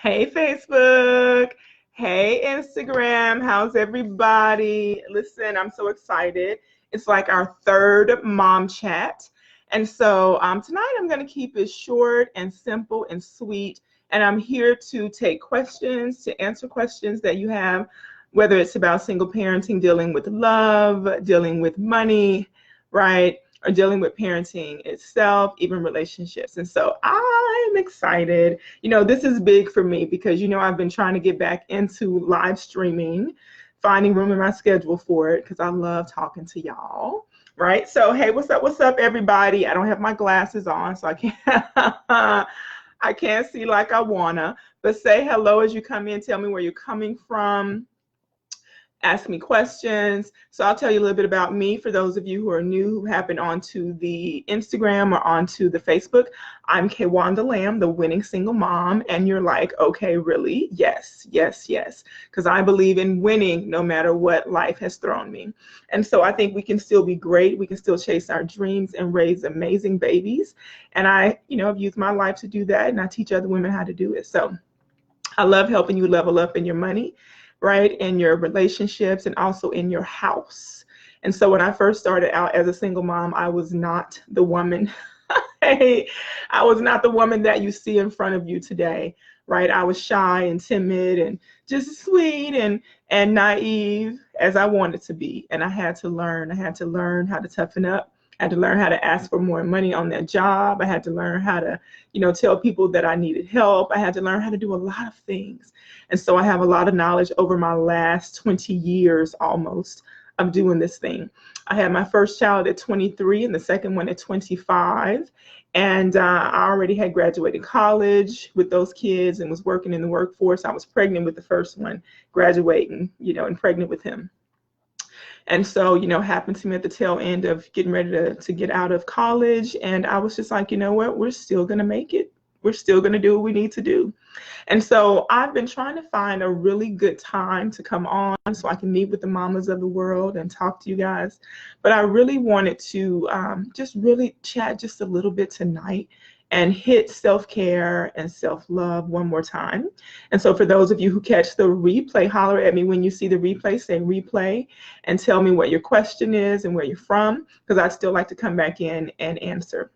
Hey, Facebook. Hey, Instagram. How's everybody? Listen, I'm so excited. It's like our third mom chat. And so tonight I'm going to keep it short and simple and sweet. And I'm here to take questions, to answer questions that you have, whether it's about single parenting, dealing with love, dealing with money, right? Or dealing with parenting itself, even relationships. And so I'm excited. This is big for me because, I've been trying to get back into live streaming, finding room in my schedule for it because I love talking to y'all. Right. So, hey, what's up? What's up, everybody? I don't have my glasses on, so I can't I can't see like I wanna, but say hello as you come in. Tell me where you're coming from. Ask me questions. So I'll tell you a little bit about me for those of you who are new, who happen onto the Instagram or onto the Facebook. I'm Kaywanda Lamb, the winning single mom. And you're like, okay, really? Yes, yes, yes. Because I believe in winning no matter what life has thrown me. And so I think we can still be great. We can still chase our dreams and raise amazing babies. And I, have used my life to do that. And I teach other women how to do it. So I love helping you level up in your money, right? In your relationships and also in your house. And so when I first started out as a single mom, I was not the woman. I was not the woman that you see in front of you today, right? I was shy and timid and just sweet and naive as I wanted to be. And I had to learn. I had to learn how to toughen up. I had to learn how to ask for more money on that job. I had to learn how to, tell people that I needed help. I had to learn how to do a lot of things. And so I have a lot of knowledge over my last 20 years almost of doing this thing. I had my first child at 23 and the second one at 25. And I already had graduated college with those kids and was working in the workforce. I was pregnant with the first one, graduating, and pregnant with him. And so, happened to me at the tail end of getting ready to get out of college. And I was just like, you know what, we're still going to make it. We're still going to do what we need to do. And so I've been trying to find a really good time to come on so I can meet with the mamas of the world and talk to you guys. But I really wanted to just really chat just a little bit tonight and hit self-care and self-love one more time. And so for those of you who catch the replay, holler at me when you see the replay, say replay, and tell me what your question is and where you're from, because I'd still like to come back in and answer.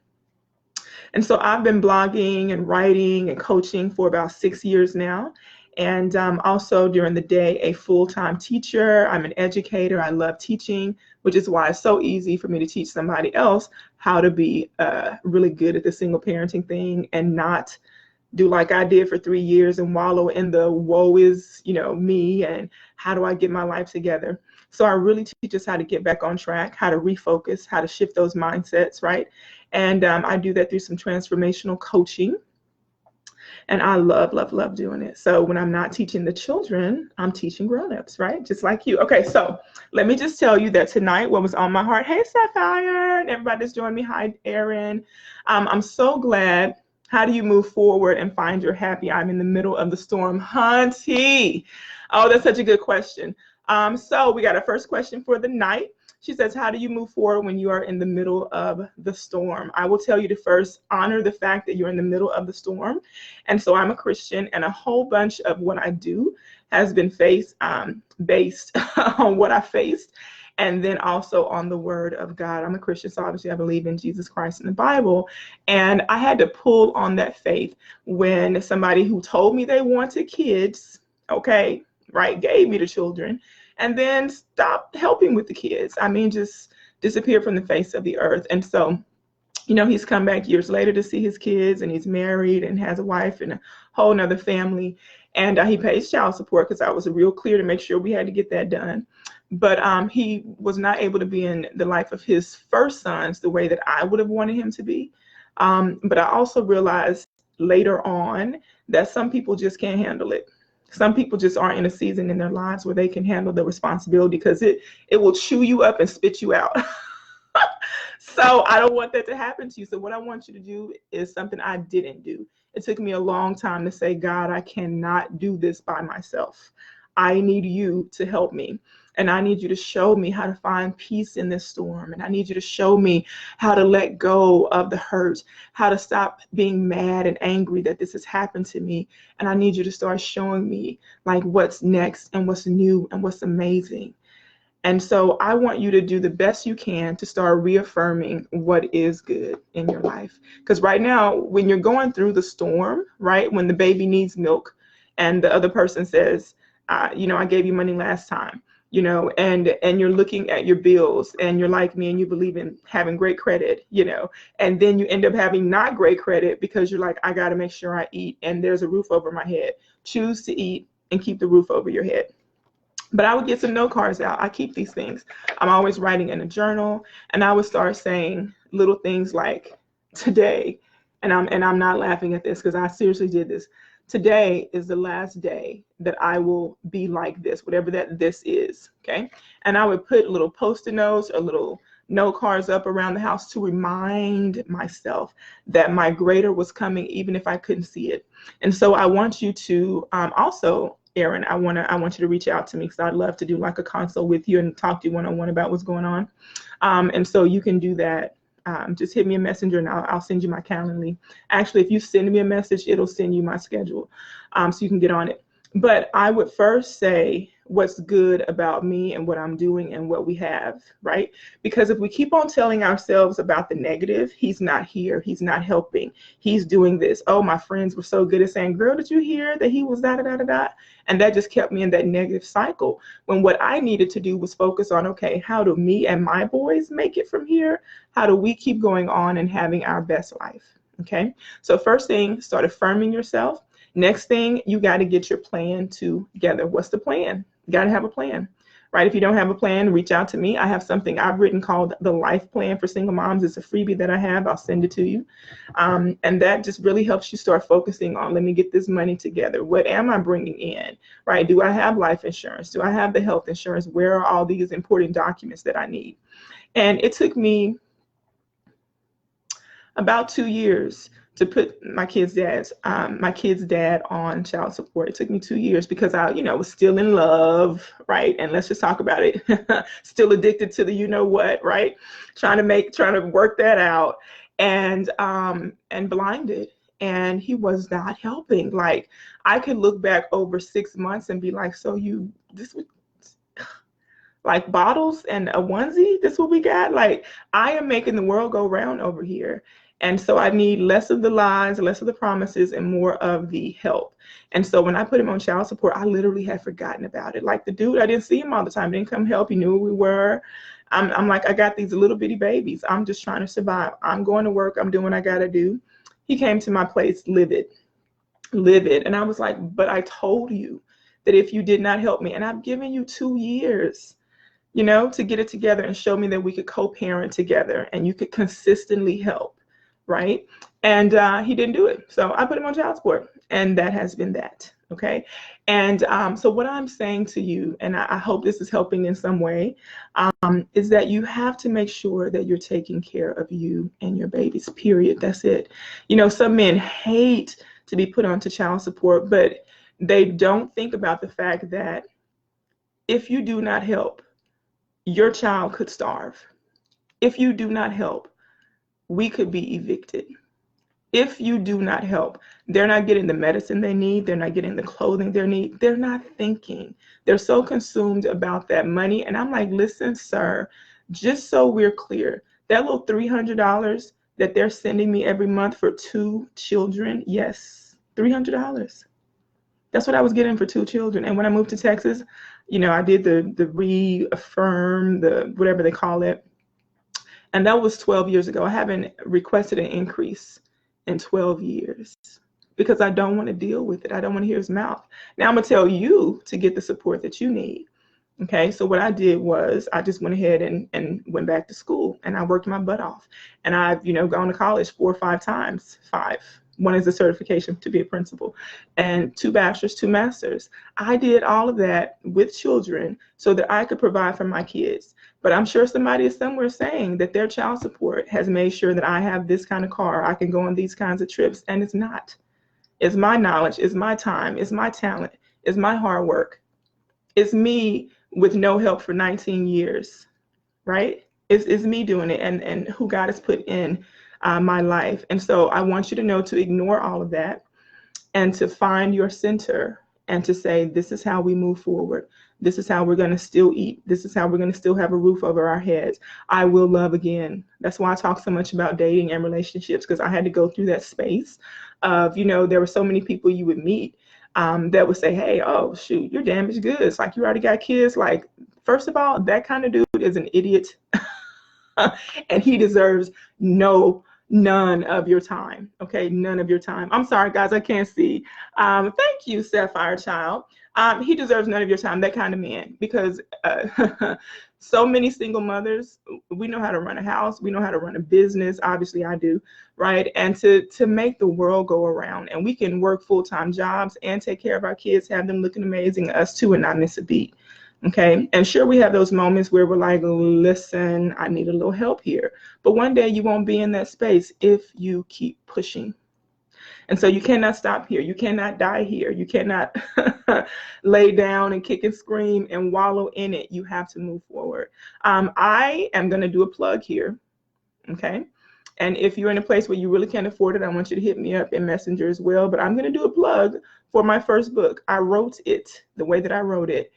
And so I've been blogging and writing and coaching for about 6 years now. And also during the day, a full-time teacher. I'm an educator. I love teaching, which is why it's so easy for me to teach somebody else how to be really good at the single parenting thing and not do like I did for 3 years and wallow in the woe is, me and how do I get my life together. So I really teach us how to get back on track, how to refocus, how to shift those mindsets, right? And I do that through some transformational coaching. And I love, love, love doing it. So when I'm not teaching the children, I'm teaching grown-ups, right? Just like you. Okay, so let me just tell you that tonight, what was on my heart. Hey, Sapphire, and everybody that's joined me. Hi, Erin. I'm so glad. How do you move forward and find your happy? I'm in the middle of the storm. Hunty. Oh, that's such a good question. So we got our first question for the night. She says, how do you move forward when you are in the middle of the storm? I will tell you to first honor the fact that you're in the middle of the storm. And so I'm a Christian, and a whole bunch of what I do has been based on what I faced, and then also on the word of God. I'm a Christian, so obviously I believe in Jesus Christ and the Bible. And I had to pull on that faith when somebody who told me they wanted kids, okay, right, gave me the children, and then stopped helping with the kids. I mean, just disappeared from the face of the earth. And so, he's come back years later to see his kids, and he's married and has a wife and a whole nother family. And he pays child support because I was real clear to make sure we had to get that done. But he was not able to be in the life of his first sons the way that I would have wanted him to be. But I also realized later on that some people just can't handle it. Some people just aren't in a season in their lives where they can handle the responsibility because it will chew you up and spit you out. So I don't want that to happen to you. So what I want you to do is something I didn't do. It took me a long time to say, God, I cannot do this by myself. I need you to help me. And I need you to show me how to find peace in this storm. And I need you to show me how to let go of the hurt, how to stop being mad and angry that this has happened to me. And I need you to start showing me like what's next and what's new and what's amazing. And so I want you to do the best you can to start reaffirming what is good in your life. Because right now, when you're going through the storm, right, when the baby needs milk and the other person says, I gave you money last time, and you're looking at your bills and you're like me and you believe in having great credit, and then you end up having not great credit because you're like, I got to make sure I eat and there's a roof over my head. Choose to eat and keep the roof over your head. But I would get some note cards out. I keep these things. I'm always writing in a journal, and I would start saying little things like today, and I'm not laughing at this because I seriously did this. Today is the last day that I will be like this, whatever that this is, okay? And I would put little Post-it notes or little note cards up around the house to remind myself that my greater was coming, even if I couldn't see it. And so I want you to also, Erin, I want you to reach out to me because I'd love to do like a consult with you and talk to you one-on-one about what's going on. And so you can do that. Just hit me a messenger and I'll send you my Calendly. Actually, if you send me a message, it'll send you my schedule so you can get on it. But I would first say what's good about me and what I'm doing and what we have, right? Because if we keep on telling ourselves about the negative, he's not here, he's not helping, he's doing this. Oh, my friends were so good at saying, girl, did you hear that he was da-da-da-da-da? And that just kept me in that negative cycle. When what I needed to do was focus on, okay, how do me and my boys make it from here? How do we keep going on and having our best life? Okay, so first thing, start affirming yourself. Next thing, you got to get your plan together. What's the plan? You got to have a plan, right? If you don't have a plan, reach out to me. I have something I've written called the Life Plan for Single Moms. It's a freebie that I have. I'll send it to you. And that just really helps you start focusing on, let me get this money together. What am I bringing in, right? Do I have life insurance? Do I have the health insurance? Where are all these important documents that I need? And it took me about 2 years to put my kid's dad on child support. It took me 2 years because I, was still in love, right? And let's just talk about it. Still addicted to the, what, right? Trying to work that out, and blinded. And he was not helping. Like, I could look back over 6 months and be like, so this was like bottles and a onesie, this what we got? Like, I am making the world go round over here. And so I need less of the lies, less of the promises, and more of the help. And so when I put him on child support, I literally had forgotten about it. Like, the dude, I didn't see him all the time, didn't come help. He knew who we were. I'm like, I got these little bitty babies. I'm just trying to survive. I'm going to work. I'm doing what I got to do. He came to my place livid. And I was like, but I told you that if you did not help me, and I've given you 2 years, to get it together and show me that we could co-parent together and you could consistently help, right? And he didn't do it. So I put him on child support, and that has been that, okay? And so what I'm saying to you, and I hope this is helping in some way, is that you have to make sure that you're taking care of you and your babies, period. That's it. Some men hate to be put onto child support, but they don't think about the fact that if you do not help, your child could starve. If you do not help, we could be evicted. If you do not help, they're not getting the medicine they need. They're not getting the clothing they need. They're not thinking. They're so consumed about that money. And I'm like, listen, sir, just so we're clear, that little $300 that they're sending me every month for 2 children, yes, $300. That's what I was getting for 2 children. And when I moved to Texas, I did the reaffirm, the whatever they call it. And that was 12 years ago. I haven't requested an increase in 12 years because I don't want to deal with it. I don't want to hear his mouth. Now I'm going to tell you to get the support that you need. Okay, so what I did was I just went ahead and went back to school, and I worked my butt off. And I've, gone to college 4 or 5 times, 5. One is a certification to be a principal, and 2 bachelors, 2 masters. I did all of that with children so that I could provide for my kids. But I'm sure somebody is somewhere saying that their child support has made sure that I have this kind of car, I can go on these kinds of trips, and it's not. It's my knowledge, it's my time, it's my talent, it's my hard work. It's me with no help for 19 years, right? It's me doing it, and who God has put in my life. And so I want you to know to ignore all of that and to find your center and to say, this is how we move forward. This is how we're going to still eat. This is how we're going to still have a roof over our heads. I will love again. That's why I talk so much about dating and relationships, because I had to go through that space of, there were so many people you would meet that would say, hey, oh, shoot, you're damaged goods. Like, you already got kids. Like, first of all, that kind of dude is an idiot. And he deserves none of your time. Okay, none of your time. I'm sorry, guys, I can't see. Thank you, Sapphire Child. He deserves none of your time, that kind of man, because so many single mothers, we know how to run a house, we know how to run a business. Obviously, I do, right? And to make the world go around, and we can work full-time jobs and take care of our kids, have them looking amazing, us too, and not miss a beat. Okay. And sure, we have those moments where we're like, listen, I need a little help here. But one day you won't be in that space if you keep pushing. And so you cannot stop here. You cannot die here. You cannot lay down and kick and scream and wallow in it. You have to move forward. I am going to do a plug here. Okay. And if you're in a place where you really can't afford it, I want you to hit me up in Messenger as well. But I'm going to do a plug for my first book. I wrote it the way that I wrote it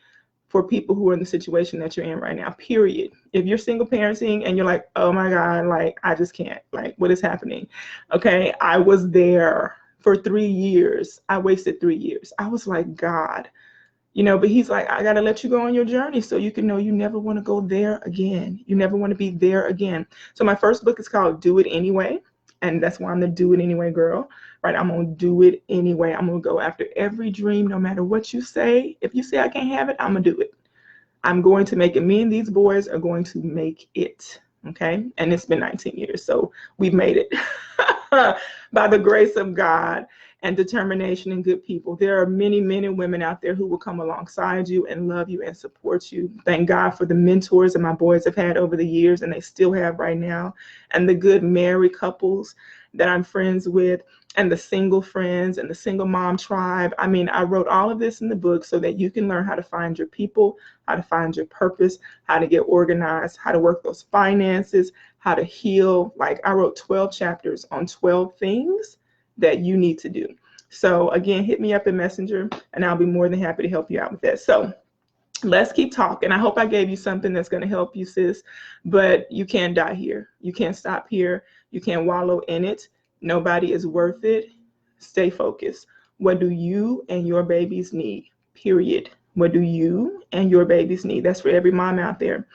for people who are in the situation that you're in right now, period. If you're single parenting and you're like, oh my God, like, I just can't, like, what is happening? Okay, I was there for 3 years. I wasted 3 years. I was like, God, but he's like, I got to let you go on your journey so you can know you never want to go there again. You never want to be there again. So my first book is called Do It Anyway. And that's why I'm the do it anyway girl, right? I'm going to do it anyway. I'm going to go after every dream, no matter what you say. If you say I can't have it, I'm going to do it. I'm going to make it. Me and these boys are going to make it. Okay. And it's been 19 years. So we've made it by the grace of God and determination and good people. There are many men and women out there who will come alongside you and love you and support you. Thank God for the mentors that my boys have had over the years, and they still have right now, and the good married couples that I'm friends with, and the single friends and the single mom tribe. I mean, I wrote all of this in the book so that you can learn how to find your people, how to find your purpose, how to get organized, how to work those finances, how to heal. Like, I wrote 12 chapters on 12 things that you need to do. So again, hit me up in Messenger and I'll be more than happy to help you out with that. So let's keep talking. I hope I gave you something that's going to help you, sis, but you can't die here. You can't stop here. You can't wallow in it. Nobody is worth it. Stay focused. What do you and your babies need? Period. What do you and your babies need? That's for every mom out there.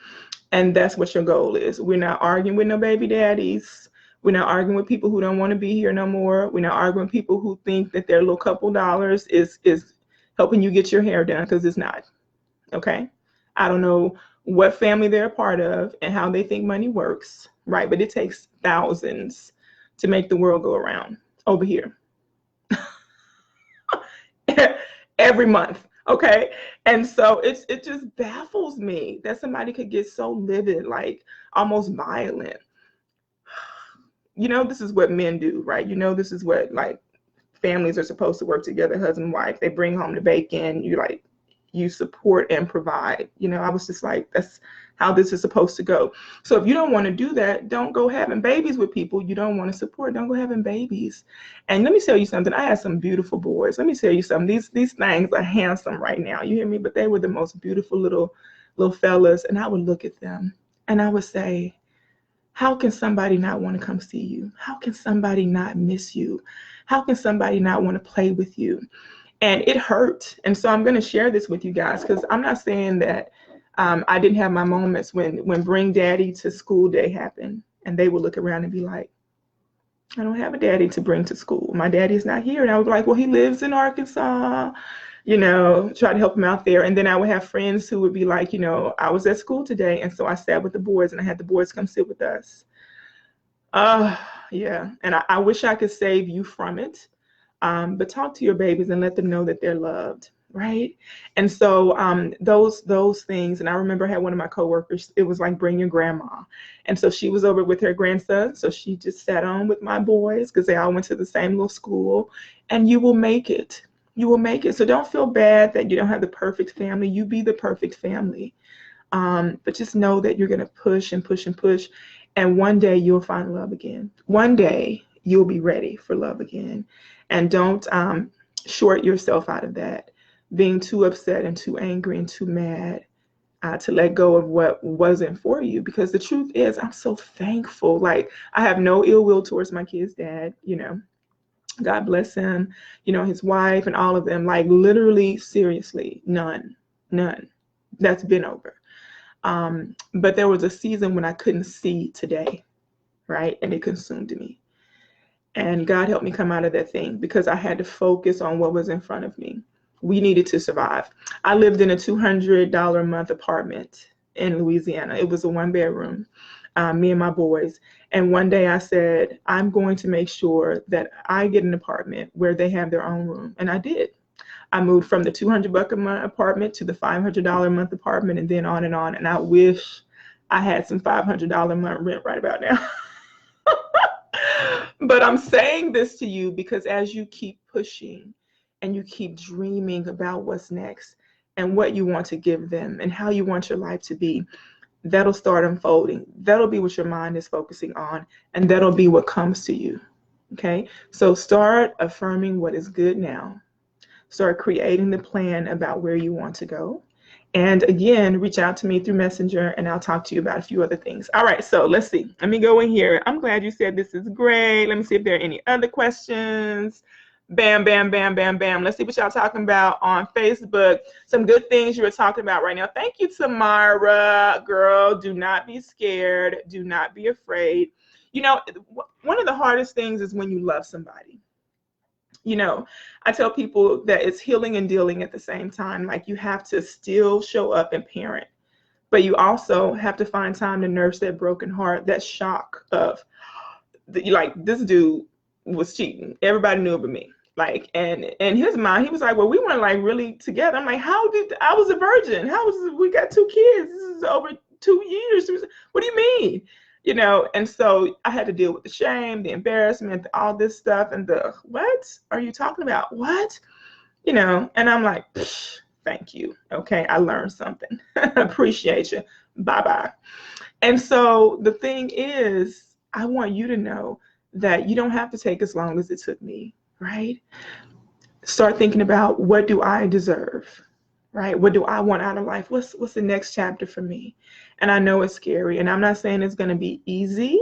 And that's what your goal is. We're not arguing with no baby daddies. We're not arguing with people who don't want to be here no more. We're not arguing with people who think that their little couple dollars is helping you get your hair done, because it's not. Okay? I don't know what family they're a part of and how they think money works, right? But it takes thousands to make the world go around over here. Every month. Okay. And so it just baffles me that somebody could get so livid, like almost violent. This is what men do, right? This is what, like, families are supposed to work together, husband and wife. They bring home the bacon. You support and provide. I was just like, that's how this is supposed to go. So if you don't want to do that, don't go having babies with people you don't want to support. Don't go having babies. And let me tell you something. I had some beautiful boys. Let me tell you something. These things are handsome right now. You hear me? But they were the most beautiful little fellas. And I would look at them and I would say, how can somebody not want to come see you? How can somebody not miss you? How can somebody not want to play with you? And it hurt. And so I'm going to share this with you guys, because I'm not saying that I didn't have my moments when Bring Daddy to School Day happened. And they would look around and be like, I don't have a daddy to bring to school. My daddy's not here. And I was like, well, he lives in Arkansas. Try to help him out there. And then I would have friends who would be like, I was at school today. And so I sat with the boys and I had the boys come sit with us. Yeah. And I wish I could save you from it. But talk to your babies and let them know that they're loved. Right. And so those things. And I remember I had one of my coworkers, it was like, bring your grandma. And so she was over with her grandson. So she just sat on with my boys because they all went to the same little school. And you will make it. You will make it. So don't feel bad that you don't have the perfect family. You be the perfect family. But just know that you're going to push and push and push. And one day you'll find love again. One day you'll be ready for love again. And don't short yourself out of that, being too upset and too angry and too mad to let go of what wasn't for you. Because the truth is, I'm so thankful. Like, I have no ill will towards my kid's dad, you know. God bless him, you know, his wife and all of them. Like, literally, seriously, none, none. That's been over. But there was a season when I couldn't see today, right? And it consumed me. And God helped me come out of that thing because I had to focus on what was in front of me. We needed to survive. I lived in a $200 a month apartment in Louisiana. It was a 1 bedroom, me and my boys. And one day I said, I'm going to make sure that I get an apartment where they have their own room. And I did. I moved from the $200 a month apartment to the $500 a month apartment, and then on and on. And I wish I had some $500 a month rent right about now. But I'm saying this to you because as you keep pushing and you keep dreaming about what's next and what you want to give them and how you want your life to be, that'll start unfolding. That'll be what your mind is focusing on, and that'll be what comes to you. Okay? So start affirming what is good now. Start creating the plan about where you want to go. And again, reach out to me through Messenger and I'll talk to you about a few other things. All right, so let's see. Let me go in here. I'm glad you said this is great. Let me see if there are any other questions. Bam, bam, bam, bam, bam. Let's see what y'all talking about on Facebook. Some good things you were talking about right now. Thank you, Tamara. Girl, do not be scared. Do not be afraid. You know, one of the hardest things is when you love somebody. You know, I tell people that it's healing and dealing at the same time. Like, you have to still show up and parent, but you also have to find time to nurse that broken heart, that shock of, like, this dude was cheating. Everybody knew it but me. Like, and in his mind, he was like, well, we weren't like really together. I'm like, I was a virgin. We got 2 kids. This is over 2 years. What do you mean? You know, and so I had to deal with the shame, the embarrassment, all this stuff, and the, what are you talking about? What? You know, and I'm like, thank you. Okay, I learned something. Appreciate you. Bye-bye. And so the thing is, I want you to know that you don't have to take as long as it took me, right? Start thinking about, what do I deserve? Right? What do I want out of life? What's the next chapter for me? And I know it's scary. And I'm not saying it's going to be easy,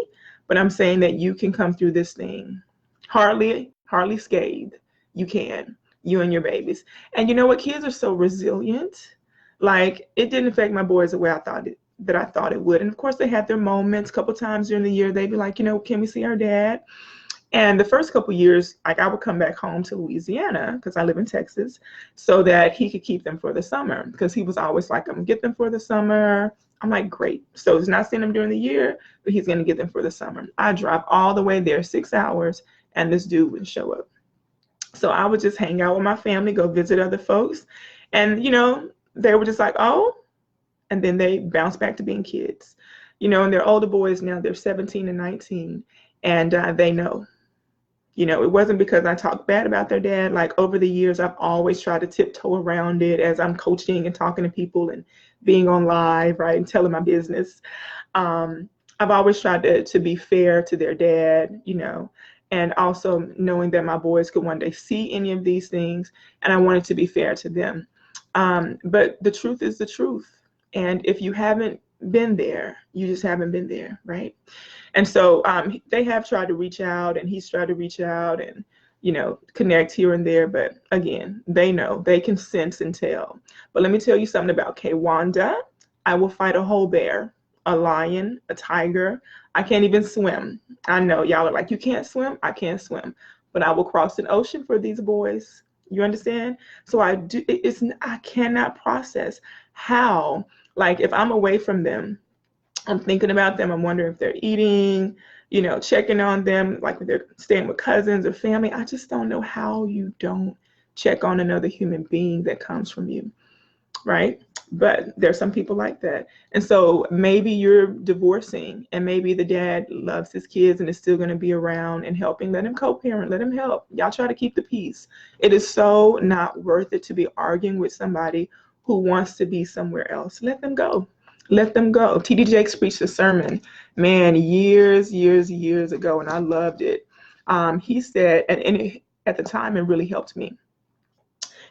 but I'm saying that you can come through this thing hardly scathed. You can, you and your babies. And you know what? Kids are so resilient. Like, it didn't affect my boys the way I thought it would. And of course, they had their moments. A couple times during the year, they'd be like, you know, can we see our dad? And the first couple years, like, I would come back home to Louisiana because I live in Texas, so that he could keep them for the summer, because he was always like, I'm gonna get them for the summer. I'm like, great. So he's not seeing them during the year, but he's gonna get them for the summer. I drive all the way there, 6 hours, and this dude wouldn't show up. So I would just hang out with my family, go visit other folks. And, you know, they were just like, oh, and then they bounce back to being kids, you know, and they're older boys now, they're 17 and 19, and they know. You know, it wasn't because I talked bad about their dad. Like, over the years, I've always tried to tiptoe around it as I'm coaching and talking to people and being on live, right, and telling my business. I've always tried to be fair to their dad, you know, and also knowing that my boys could one day see any of these things, and I wanted to be fair to them. But the truth is the truth. And if you haven't been there, you just haven't been there, right? And so they have tried to reach out, and he's tried to reach out and, you know, connect here and there. But again, they know, they can sense and tell. But let me tell you something about Kaywanda. I will fight a whole bear, a lion, a tiger. I can't even swim. I know y'all are like, you can't swim. I can't swim, but I will cross an ocean for these boys. You understand? So I cannot process how, like, if I'm away from them, I'm thinking about them. I'm wondering if they're eating, you know, checking on them, like if they're staying with cousins or family. I just don't know how you don't check on another human being that comes from you, right? But there's some people like that. And so maybe you're divorcing and maybe the dad loves his kids and is still going to be around and helping. Let him co-parent, let him help. Y'all try to keep the peace. It is so not worth it to be arguing with somebody who wants to be somewhere else. Let them go. Let them go. T.D. Jakes preached a sermon, man, years ago, and I loved it. He said, at the time, it really helped me.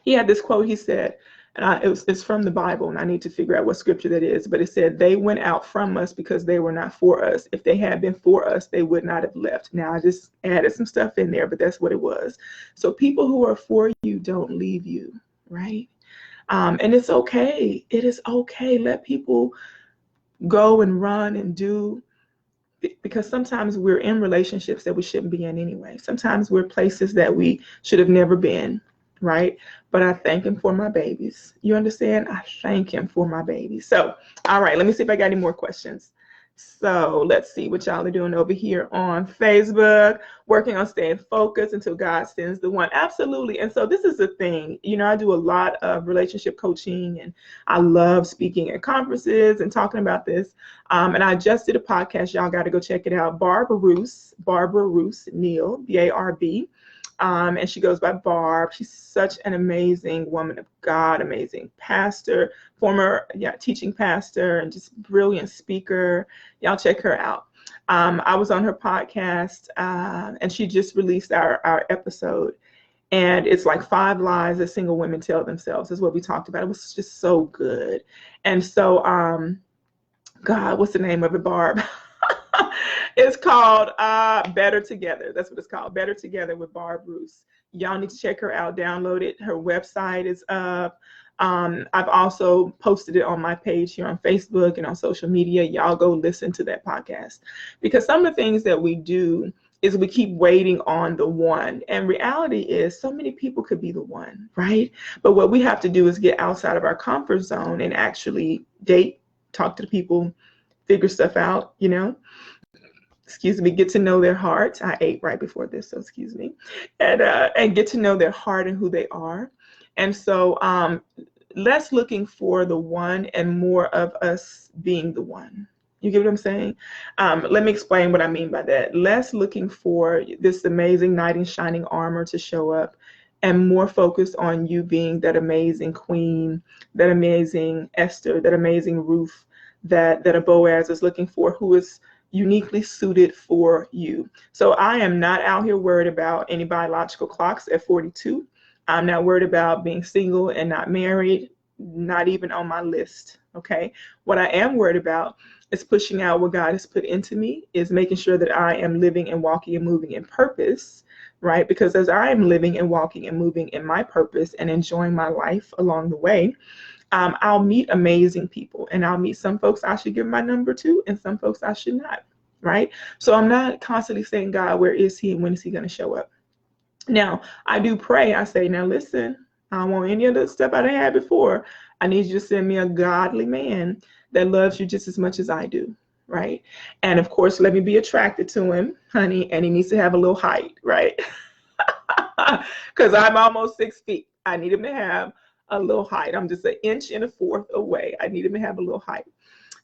He had this quote. He said, and it's from the Bible, and I need to figure out what scripture that is, but it said, they went out from us because they were not for us. If they had been for us, they would not have left. Now, I just added some stuff in there, but that's what it was. So people who are for you don't leave you, right? And it's okay. It is okay. Let people go and run and do, because sometimes we're in relationships that we shouldn't be in anyway. Sometimes we're places that we should have never been, right? But I thank him for my babies. You understand? I thank him for my babies. So, all right, let me see if I got any more questions. So let's see what y'all are doing over here on Facebook, working on staying focused until God sends the one. Absolutely. And so this is the thing, you know, I do a lot of relationship coaching and I love speaking at conferences and talking about this. And I just did a podcast. Y'all got to go check it out. Barbara Roos Neal, B-A-R-B. And she goes by Barb. She's such an amazing woman of God, amazing pastor, former teaching pastor, and just brilliant speaker. Y'all check her out. I was on her podcast, and she just released our episode. And it's like 5 lies that single women tell themselves is what we talked about. It was just so good. And so, God, what's the name of it, Barb? It's called Better Together. That's what it's called, Better Together with Barb Roos. Y'all need to check her out, download it. Her website is up. I've also posted it on my page here on Facebook and on social media. Y'all go listen to that podcast. Because some of the things that we do is we keep waiting on the one. And reality is so many people could be the one, right? But what we have to do is get outside of our comfort zone and actually date, talk to the people, figure stuff out, you know. Excuse me, get to know their heart. I ate right before this, so excuse me. And get to know their heart and who they are. And so less looking for the one and more of us being the one. You get what I'm saying? Let me explain what I mean by that. Less looking for this amazing knight in shining armor to show up and more focused on you being that amazing queen, that amazing Esther, that amazing Ruth, that a Boaz is looking for, who is uniquely suited for you. So I am not out here worried about any biological clocks at 42. I'm not worried about being single and not married, not even on my list, okay? What I am worried about is pushing out what God has put into me, is making sure that I am living and walking and moving in purpose, right? Because as I am living and walking and moving in my purpose and enjoying my life along the way, I'll meet amazing people, and I'll meet some folks I should give my number to and some folks I should not, right? So I'm not constantly saying, God, where is he and when is he going to show up? Now, I do pray. I say, now listen, I don't want any of the stuff I had before. I need you to send me a godly man that loves you just as much as I do, right? And of course, let me be attracted to him, honey, and he needs to have a little height, right? Because I'm almost 6 feet. I need him to have a little height. I'm just 1.25 inches away. I need him to have a little height.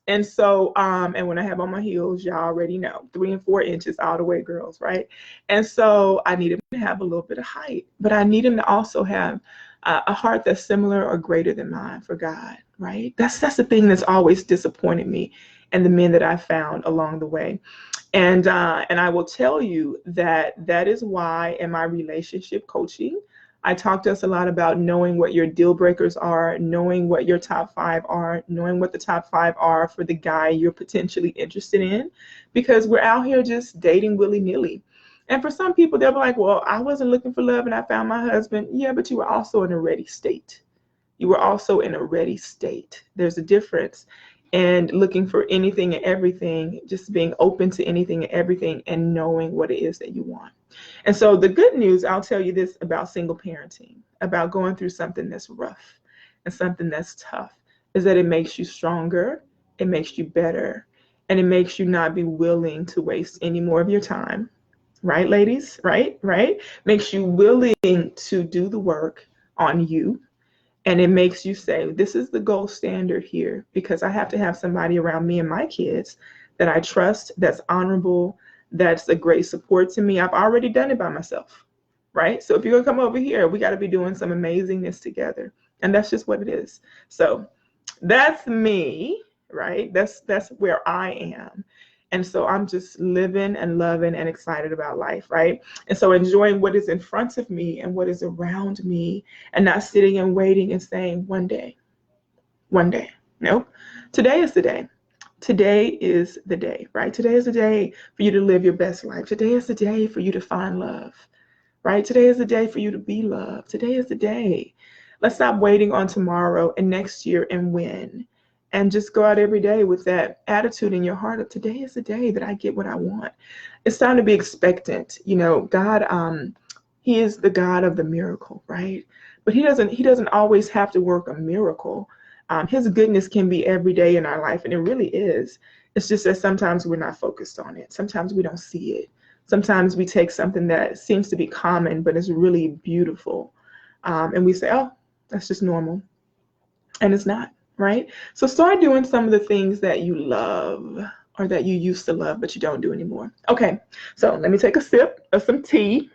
And so, and when I have on my heels, y'all already know, 3 and 4 inches all the way, girls, right? And so I need him to have a little bit of height, but I need him to also have a heart that's similar or greater than mine for God, right? That's the thing that's always disappointed me and the men that I found along the way. And I will tell you that is why in my relationship coaching, I talk to us a lot about knowing what your deal breakers are, knowing what your top 5 are, knowing what the top 5 are for the guy you're potentially interested in, because we're out here just dating willy-nilly. And for some people, they'll be like, well, I wasn't looking for love and I found my husband. Yeah, but you were also in a ready state. You were also in a ready state. There's a difference. And looking for anything and everything, just being open to anything and everything and knowing what it is that you want. And so the good news, I'll tell you this about single parenting, about going through something that's rough and something that's tough, is that it makes you stronger, it makes you better, and it makes you not be willing to waste any more of your time. Right, ladies? Right? Makes you willing to do the work on you And it makes you say, this is the gold standard here, because I have to have somebody around me and my kids that I trust, that's honorable, that's a great support to me. I've already done it by myself, right? So if you're gonna come over here, we got to be doing some amazingness together. And that's just what it is. So that's me, right? That's where I am. And so I'm just living and loving and excited about life, right? And so enjoying what is in front of me and what is around me, and not sitting and waiting and saying, one day, one day. Nope. Today is the day. Today is the day, right? Today is the day for you to live your best life. Today is the day for you to find love, right? Today is the day for you to be loved. Today is the day. Let's stop waiting on tomorrow and next year and when, and just go out every day with that attitude in your heart of, today is the day that I get what I want. It's time to be expectant. You know, God, he is the God of the miracle, right? But he doesn't always have to work a miracle. His goodness can be every day in our life, and it really is. It's just that sometimes we're not focused on it. Sometimes we don't see it. Sometimes we take something that seems to be common, but is really beautiful, and we say, oh, that's just normal. And it's not, right? So start doing some of the things that you love, or that you used to love, but you don't do anymore. Okay, so let me take a sip of some tea,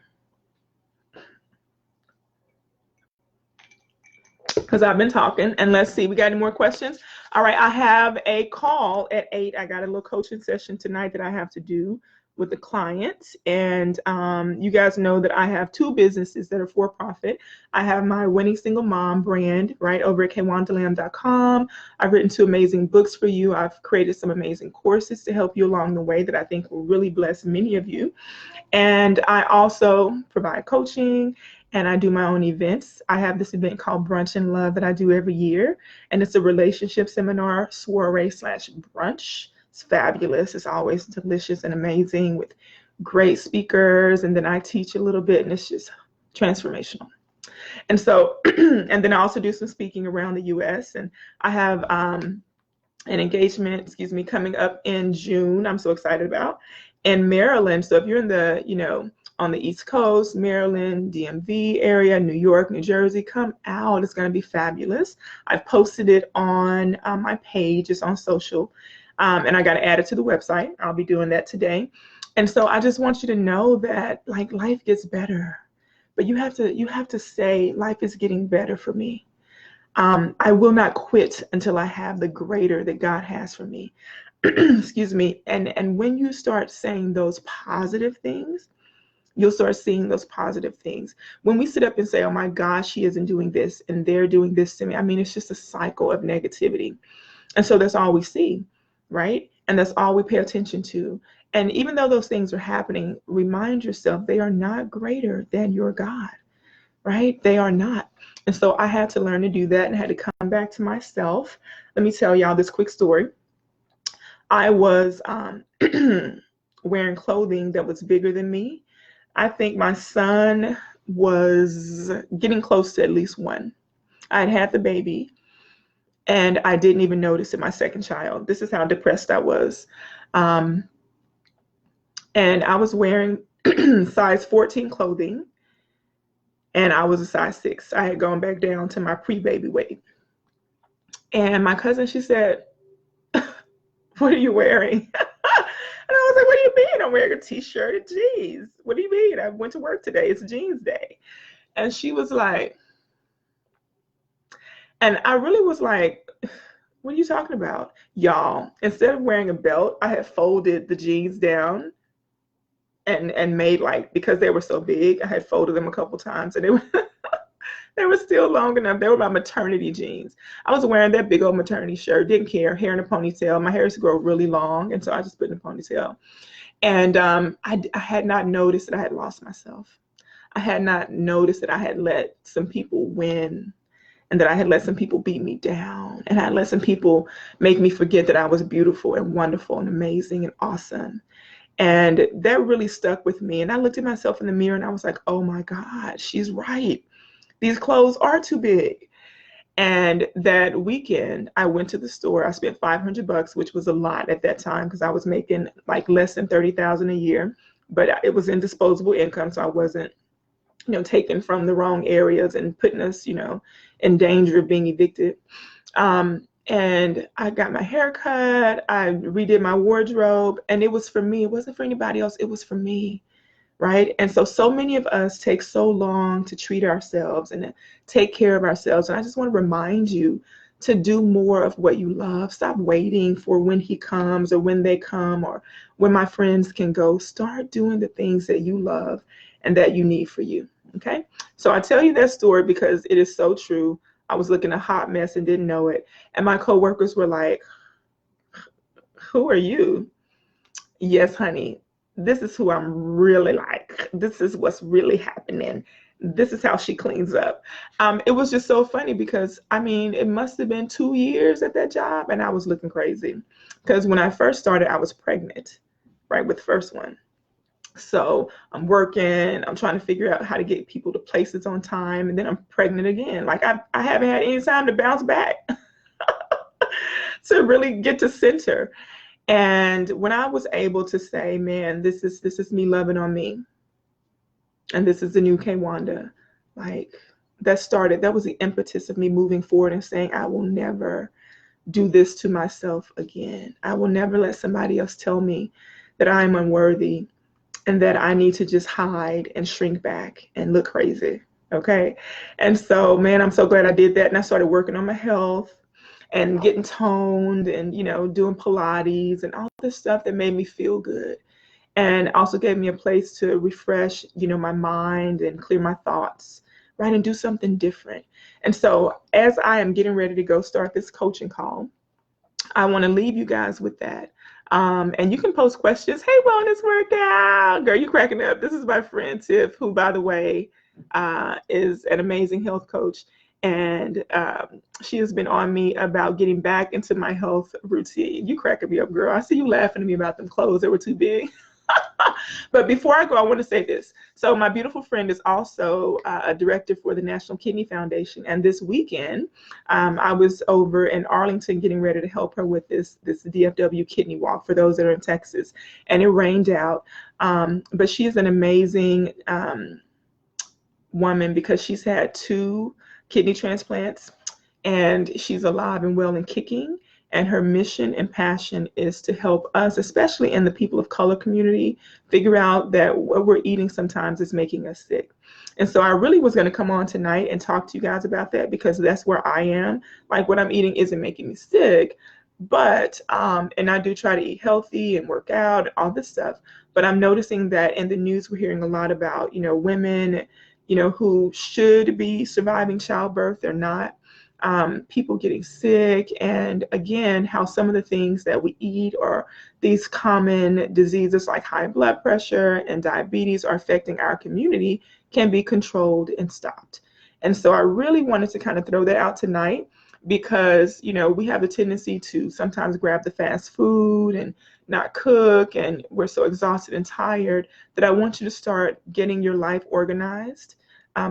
because I've been talking. And let's see, we got any more questions? All right, I have a call at 8. I got a little coaching session tonight that I have to do with the client. And you guys know that I have 2 businesses that are for profit. I have my Winning Single Mom brand right over at kaywandalamb.com. I've written 2 amazing books for you. I've created some amazing courses to help you along the way that I think will really bless many of you. And I also provide coaching, and I do my own events. I have this event called Brunch and Love that I do every year, and it's a relationship seminar soiree / brunch. It's fabulous. It's always delicious and amazing with great speakers, and then I teach a little bit, and it's just transformational. And so, and then I also do some speaking around the U.S., and I have an engagement, coming up in June. I'm so excited about in Maryland. So if you're in the, on the East Coast, Maryland, DMV area, New York, New Jersey, come out. It's going to be fabulous. I've posted it on my page. It's on social, and I got to add it to the website. I'll be doing that today. And so I just want you to know that like life gets better, but you have to say life is getting better for me. I will not quit until I have the greater that God has for me. Excuse me. And when you start saying those positive things, you'll start seeing those positive things. When we sit up and say, oh my gosh, he isn't doing this and they're doing this to me, I mean, it's just a cycle of negativity. And so that's all we see, right? And that's all we pay attention to. And even though those things are happening, remind yourself they are not greater than your God, right? They are not. And so I had to learn to do that and had to come back to myself. Let me tell y'all this quick story. I was wearing clothing that was bigger than me. I think my son was getting close to at least 1. I had the baby, and I didn't even notice it, my second child. This is how depressed I was. And I was wearing size 14 clothing, and I was a size 6. I had gone back down to my pre-baby weight. And my cousin, she said, what are you wearing? And I was like, what do you mean? I'm wearing a t-shirt and jeans. What do you mean? I went to work today. It's jeans day. And she was like, and I really was like, what are you talking about? Y'all, instead of wearing a belt, I had folded the jeans down and made because they were so big, I had folded them a couple times, and they were still long enough. They were my maternity jeans. I was wearing that big old maternity shirt, didn't care, hair in a ponytail. My hair used to grow really long, and so I just put it in a ponytail. And I had not noticed that I had lost myself. I had not noticed that I had let some people win, and that I had let some people beat me down, and I had let some people make me forget that I was beautiful and wonderful and amazing and awesome. And that really stuck with me. And I looked at myself in the mirror and I was like, oh my God, she's right. These clothes are too big. And that weekend I went to the store. I spent $500, which was a lot at that time because I was making less than $30,000 a year, but it was in disposable income. So I wasn't taken from the wrong areas and putting us, in danger of being evicted. And I got my hair cut, I redid my wardrobe, and it was for me. It wasn't for anybody else. It was for me, right? And so many of us take so long to treat ourselves and to take care of ourselves. And I just want to remind you to do more of what you love. Stop waiting for when he comes or when they come or when my friends can go. Start doing the things that you love and that you need for you. Okay. So I tell you that story because it is so true. I was looking a hot mess and didn't know it. And my coworkers were like, who are you? Yes, honey. This is who I'm really like. This is what's really happening. This is how she cleans up. It was just so funny because, it must have been 2 years at that job and I was looking crazy. Because when I first started, I was pregnant, right, with the first one. So I'm working, I'm trying to figure out how to get people to places on time. And then I'm pregnant again. Like I haven't had any time to bounce back to really get to center. And when I was able to say, man, this is me loving on me, and this is the new Kaywanda, like that was the impetus of me moving forward and saying, I will never do this to myself again. I will never let somebody else tell me that I'm unworthy and that I need to just hide and shrink back and look crazy. Okay. And so, man, I'm so glad I did that. And I started working on my health and getting toned and, doing Pilates and all this stuff that made me feel good. And also gave me a place to refresh, my mind and clear my thoughts, right? And do something different. And so as I am getting ready to go start this coaching call, I want to leave you guys with that. And you can post questions. Hey, wellness workout. Girl, you cracking up. This is my friend Tiff, who, by the way, is an amazing health coach. And she has been on me about getting back into my health routine. You cracking me up, girl. I see you laughing at me about them clothes that were too big. But before I go, I want to say this. So my beautiful friend is also a director for the National Kidney Foundation. And this weekend, I was over in Arlington getting ready to help her with this DFW kidney walk for those that are in Texas. And it rained out. But she is an amazing woman because she's had 2 kidney transplants and she's alive and well and kicking. And her mission and passion is to help us, especially in the people of color community, figure out that what we're eating sometimes is making us sick. And so I really was going to come on tonight and talk to you guys about that because that's where I am. Like what I'm eating isn't making me sick, but, and I do try to eat healthy and work out and all this stuff. But I'm noticing that in the news, we're hearing a lot about, women, who should be surviving childbirth, they're not. People getting sick, and again, how some of the things that we eat or these common diseases like high blood pressure and diabetes are affecting our community can be controlled and stopped. And so I really wanted to kind of throw that out tonight because, we have a tendency to sometimes grab the fast food and not cook, and we're so exhausted and tired that I want you to start getting your life organized.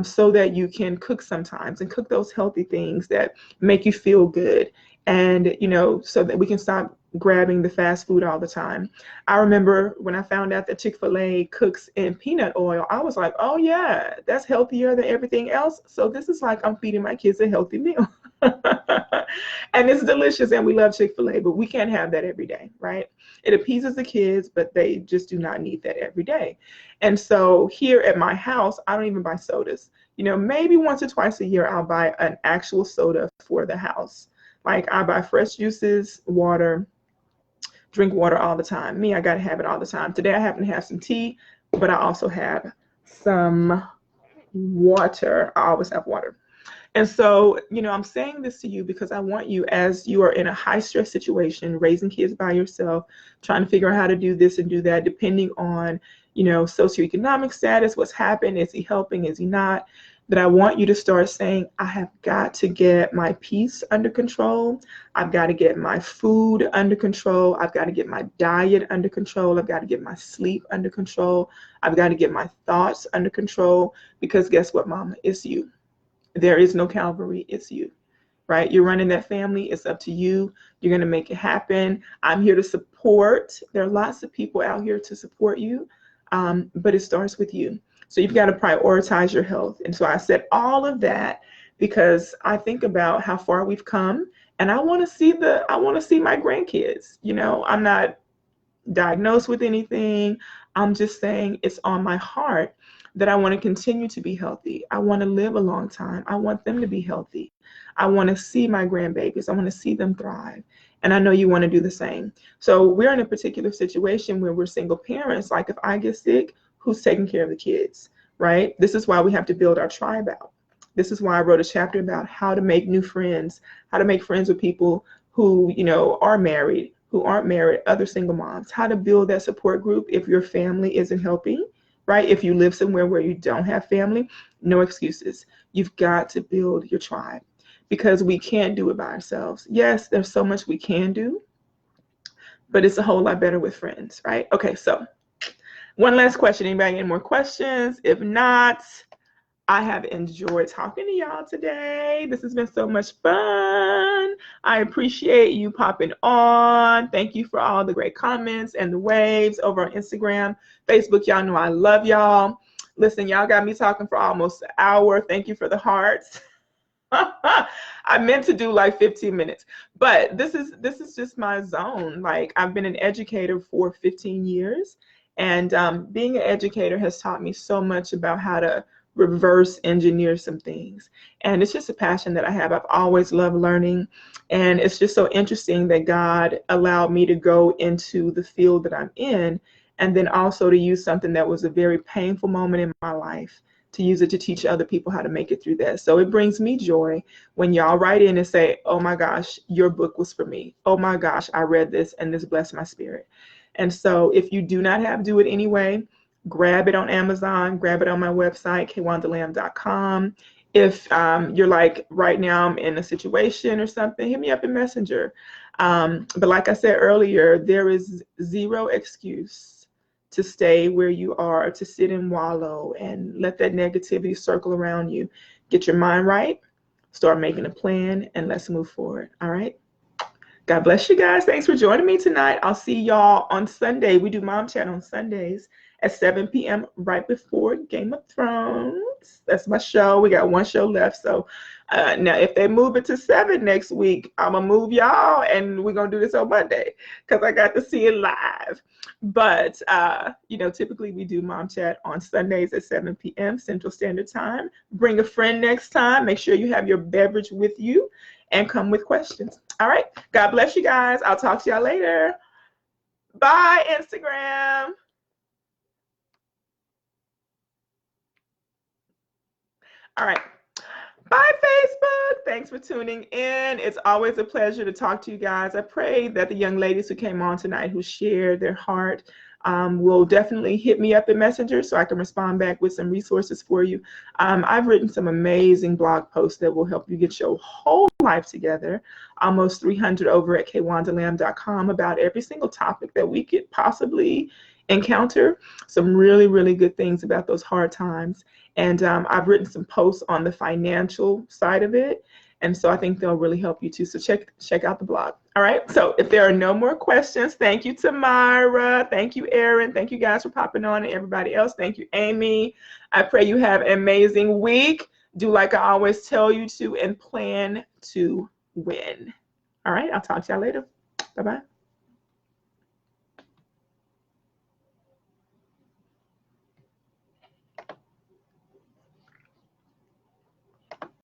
So that you can cook sometimes and cook those healthy things that make you feel good. And, so that we can stop grabbing the fast food all the time. I remember when I found out that Chick-fil-A cooks in peanut oil, I was like, oh yeah, that's healthier than everything else. So this is like I'm feeding my kids a healthy meal. And it's delicious and we love Chick-fil-A, but we can't have that every day, right? It appeases the kids, but they just do not need that every day. And so here at my house, I don't even buy sodas. Maybe once or twice a year, I'll buy an actual soda for the house. Like I buy fresh juices, water, drink water all the time. Me, I got to have it all the time. Today I happen to have some tea, but I also have some water. I always have water. And so, I'm saying this to you because I want you, as you are in a high stress situation, raising kids by yourself, trying to figure out how to do this and do that, depending on, socioeconomic status, what's happened, is he helping, is he not, that I want you to start saying, I have got to get my peace under control. I've got to get my food under control. I've got to get my diet under control. I've got to get my sleep under control. I've got to get my thoughts under control because guess what, mama? It's you. There is no Calvary, it's you, right? You're running that family, it's up to you. You're going to make it happen. I'm here to support. There are lots of people out here to support you, but it starts with you. So you've got to prioritize your health. And so I said all of that because I think about how far we've come, and I want to see my grandkids. You know, I'm not diagnosed with anything. I'm just saying it's on my heart that I want to continue to be healthy. I want to live a long time. I want them to be healthy. I want to see my grandbabies. I want to see them thrive. And I know you want to do the same. So we're in a particular situation where we're single parents. Like if I get sick, who's taking care of the kids, right? This is why we have to build our tribe out. This is why I wrote a chapter about how to make new friends, how to make friends with people who, you know, are married, who aren't married, other single moms, how to build that support group if your family isn't helping, right? If you live somewhere where you don't have family, no excuses. You've got to build your tribe because we can't do it by ourselves. Yes, there's so much we can do, but it's a whole lot better with friends, right? Okay, so one last question. Anybody any more questions? If not, I have enjoyed talking to y'all today. This has been so much fun. I appreciate you popping on. Thank you for all the great comments and the waves over on Instagram, Facebook. Y'all know I love y'all. Listen, y'all got me talking for almost an hour. Thank you for the hearts. I meant to do like 15 minutes, but this is just my zone. Like I've been an educator for 15 years, and being an educator has taught me so much about how to reverse engineer some things. And it's just a passion that I have. I've always loved learning. And it's just so interesting that God allowed me to go into the field that I'm in, and then also to use something that was a very painful moment in my life, to use it to teach other people how to make it through that. So it brings me joy when y'all write in and say, oh my gosh, your book was for me. Oh my gosh, I read this and this blessed my spirit. And so if you do not have Do It Anyway, grab it on Amazon, grab it on my website, kaywandalamb.com. If you're like, right now I'm in a situation or something, hit me up in Messenger. But like I said earlier, there is zero excuse to stay where you are, to sit and wallow and let that negativity circle around you. Get your mind right, start making a plan, and let's move forward. All right. God bless you guys. Thanks for joining me tonight. I'll see y'all on Sunday. We do Mom Chat on Sundays at 7 p.m. right before Game of Thrones. That's my show. We got one show left. So now if they move it to 7 next week, I'm going to move y'all and we're going to do this on Monday because I got to see it live. But, you know, typically we do Mom Chat on Sundays at 7 p.m. Central Standard Time. Bring a friend next time. Make sure you have your beverage with you and come with questions. All right. God bless you guys. I'll talk to y'all later. Bye, Instagram. All right. Bye, Facebook. Thanks for tuning in. It's always a pleasure to talk to you guys. I pray that the young ladies who came on tonight, who shared their heart, will definitely hit me up in Messenger so I can respond back with some resources for you. I've written some amazing blog posts that will help you get your whole life together, almost 300 over at kaywandalamb.com, about every single topic that we could possibly encounter. Some really, really good things about those hard times. And I've written some posts on the financial side of it. And so I think they'll really help you too. So check out the blog. All right. So if there are no more questions, thank you, Tamara. Thank you, Erin. Thank you guys for popping on, and everybody else. Thank you, Amy. I pray you have an amazing week. Do like I always tell you to, and plan to win. All right. I'll talk to y'all later. Bye-bye.